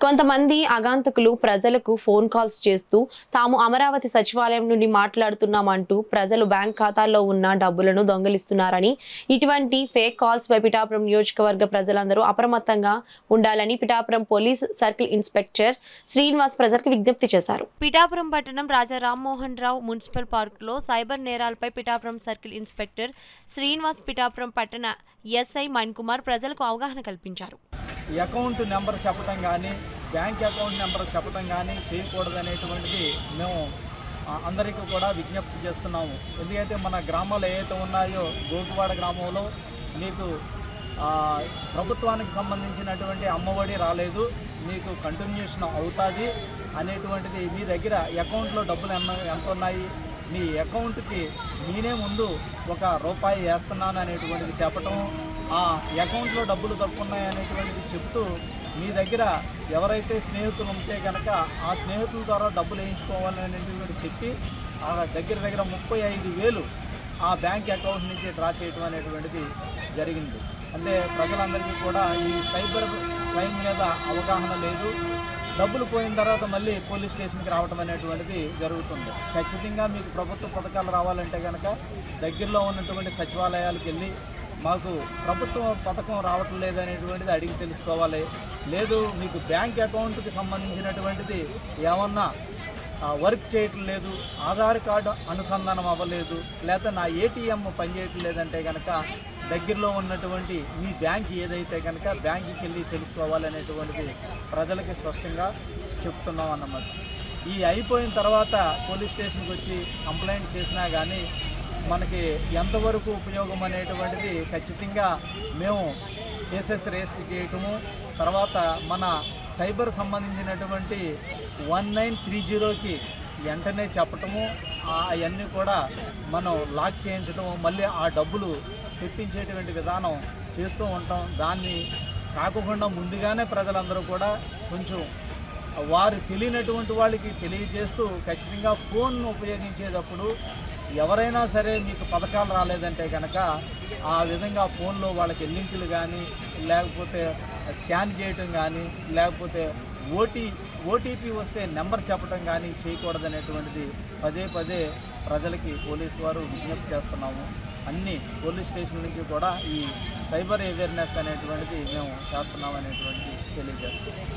కొంతమంది ఆగంతకులు ప్రజలకు phone calls చేస్తూ తాము అమరావతి సచివాలయం నుండి మాట్లాడుతున్నామంటూ ప్రజలు బ్యాంక్ ఖాతాల్లో ఉన్న డబ్బులను దొంగిలిస్తున్నారని, ఇటువంటి ఫేక్ కాల్స్ పై పిఠాపురం నియోజకవర్గ ప్రజలందరూ అప్రమత్తంగా ఉండాలని Pithapuram police circle inspector Srinivas ప్రజలకు విజ్ఞప్తి చేశారు. పిఠాపురం పట్టణం రాజా రామ్మోహన్ రావు మున్సిపల్ పార్కులో సైబర్ నేరాలపై పిఠాపురం సర్కిల్ ఇన్స్పెక్టర్ శ్రీనివాస్, పిఠాపురం పట్టణ ఎస్ఐ మైన్ కుమార్ ప్రజలకు అవగాహన కల్పించారు. అకౌంట్ నెంబర్ చెప్పడం కానీ, బ్యాంక్ అకౌంట్ నెంబర్ చెప్పడం కానీ చేయకూడదనేటువంటిది మేము అందరికీ కూడా విజ్ఞప్తి చేస్తున్నాము. ఎందుకంటే మన గ్రామాలు ఏవైతే ఉన్నాయో, గోకువాడ గ్రామంలో మీకు ప్రభుత్వానికి సంబంధించినటువంటి అమ్మఒడి రాలేదు, మీకు కంటిన్యూషన్ అవుతుంది అనేటువంటిది, మీ దగ్గర అకౌంట్లో డబ్బులు ఎంత ఉన్నాయి, మీ అకౌంట్కి నేనే ముందు ₹1 వేస్తున్నాను అనేటువంటిది చెప్పటం, ఆ అకౌంట్లో డబ్బులు తప్పున్నాయి అనేటువంటిది చెప్తూ మీ దగ్గర ఎవరైతే స్నేహితులు ఉంటే కనుక ఆ స్నేహితుల ద్వారా డబ్బులు వేయించుకోవాలనేటువంటి చెప్పి ఆ దగ్గర 35,000 ఆ బ్యాంక్ అకౌంట్ నుంచి డ్రా చేయడం అనేటువంటిది జరిగింది. అంటే ప్రజలందరికీ కూడా ఈ సైబర్ క్రైమ్ మీద అవగాహన లేదు. డబ్బులు పోయిన తర్వాత మళ్ళీ పోలీస్ స్టేషన్కి రావడం అనేటువంటిది జరుగుతుంది. ఖచ్చితంగా మీకు ప్రభుత్వ పథకాలు రావాలంటే కనుక దగ్గరలో ఉన్నటువంటి సచివాలయాలకు వెళ్ళి మాకు ప్రభుత్వ పథకం రావటం లేదనేటువంటిది అడిగి తెలుసుకోవాలి. లేదు మీకు బ్యాంక్ అకౌంట్కి సంబంధించినటువంటిది ఏమన్నా వర్క్ చేయటం లేదు, ఆధార్ కార్డు అనుసంధానం అవ్వలేదు, లేదా నా ఏటీఎం పనిచేయటం లేదంటే కనుక దగ్గరలో ఉన్నటువంటి మీ బ్యాంక్ ఏదైతే కనుక బ్యాంకుకి వెళ్ళి తెలుసుకోవాలనేటువంటిది ప్రజలకి స్పష్టంగా చెప్తున్నాం అన్నమాట. ఈ అయిపోయిన తర్వాత పోలీస్ స్టేషన్కి వచ్చి కంప్లైంట్ చేసినా కానీ మనకి ఎంతవరకు ఉపయోగం అనేటువంటిది ఖచ్చితంగా మేము కేసెస్ రిజిస్టర్ చేయటము, తర్వాత మన సైబర్ సంబంధించినటువంటి 1930కి వెంటనే చెప్పటము, అవన్నీ కూడా మనం లాక్ చేయించడము, మళ్ళీ ఆ డబ్బులు తెప్పించేటువంటి విధానం చేస్తూ ఉంటాం. దాన్ని కాకుండా ముందుగానే ప్రజలందరూ కూడా కొంచెం వారు తెలియనటువంటి వాళ్ళకి తెలియజేస్తూ ఖచ్చితంగా ఫోన్ ఉపయోగించేటప్పుడు ఎవరైనా సరే మీకు పథకాలు రాలేదంటే కనుక ఆ విధంగా ఫోన్లో వాళ్ళకి లింకులు కానీ, లేకపోతే స్కాన్ చేయటం కానీ, లేకపోతే ఓటీపీ వస్తే నెంబర్ చెప్పడం కానీ చేయకూడదనేటువంటిది పదే పదే ప్రజలకి పోలీసు వారు విజ్ఞప్తి చేస్తున్నాము. అన్ని పోలీస్ స్టేషన్లకి కూడా ఈ సైబర్ అవేర్నెస్ అనేటువంటిది మేము చేస్తున్నాం అనేటువంటిది తెలియజేస్తున్నాం.